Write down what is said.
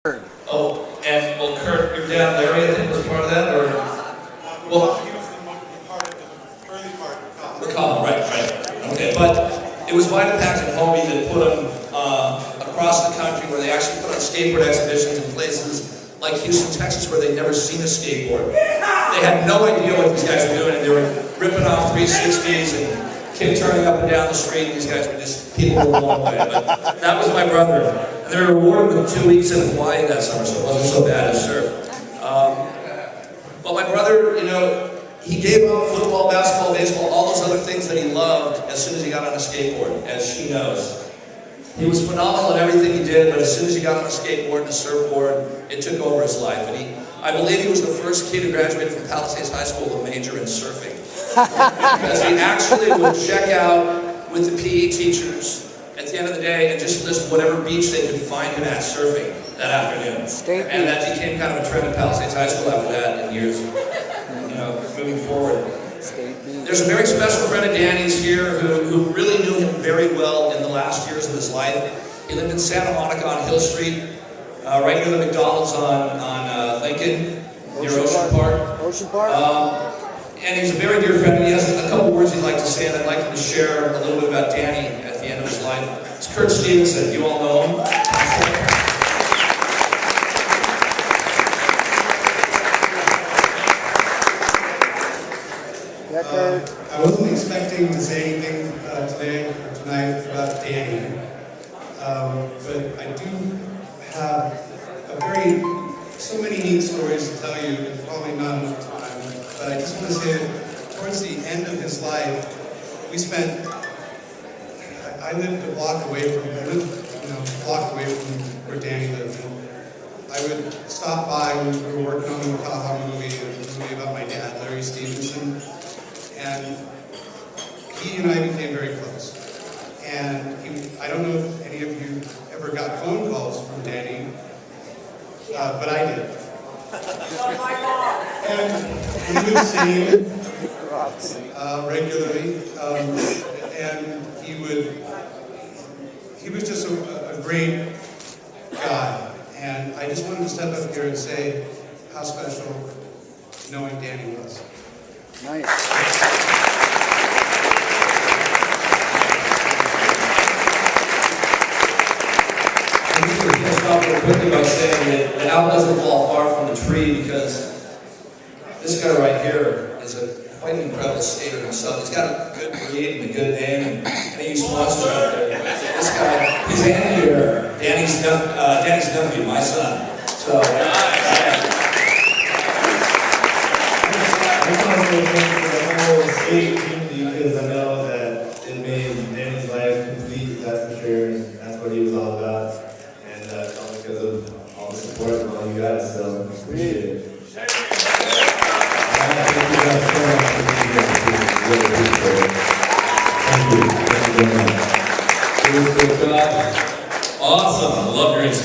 Oh, and well, Kurt, your dad Larry, I think, was part of that, or well, He was part of the early part of the column, right. Okay, but it was Vitapax and Hobie that put them across the country, where they actually put on skateboard exhibitions in places like Houston, Texas, where they'd never seen a skateboard. They had no idea what these guys were doing, and they were ripping off 360s and turning up and down the street, and these guys were just, people were blown away. But that was my brother. And they were rewarded with 2 weeks in Hawaii that summer, so it wasn't so bad to surf. But my brother, you know, he gave up football, basketball, baseball, all those other things that he loved as soon as he got on a skateboard, as she knows. He was phenomenal in everything he did, but as soon as he got on a skateboard and a surfboard, it took over his life. And I believe he was the first kid who graduated from Palisades High School with a major in surfing. Because he actually would check out with the PE teachers at the end of the day and just list whatever beach they could find him at surfing that afternoon. And that became kind of a trend at Palisades High School after that in years, you know, moving forward. There's a very special friend of Danny's here who really knew him very well in the last years of his life. He lived in Santa Monica on Hill Street, right near the McDonald's on Lincoln, near Ocean Park. And he's a very dear friend, and he has a couple words he'd like to say, and I'd like him to share a little bit about Danny at the end of his life. It's Kurt Stevenson. You all know him? I wasn't expecting to say anything today or tonight about Danny, but I do have so many neat stories to tell you, and probably not enough time. But I just want to say that towards the end of his life, I lived a block away from where Danny lived. And I would stop by when we were working on the Kaha movie, a movie about my dad, Larry Stevenson. And he and I became very close. And I don't know if any of you ever got phone calls from Danny, but I did. And we would sing regularly, and he was just a great guy. And I just wanted to step up here and say how special knowing Danny was. Nice. I'm just going to stop real quickly by saying that the apple doesn't fall far from the tree, because this guy right here is quite an incredible skater himself. He's got a good breed and a good name, and he sponsors out there. This guy, he's Andy here, Danny's nephew, my son. So, I just want to say thank you to the whole skate community, because I know that it made Danny's life complete, that's for sure, and that's what he was all about. And it's all because of all the support from all you guys, so appreciate it. Thank you guys so much for being here. Really appreciate it. Thank you. Thank you very much. awesome. I love your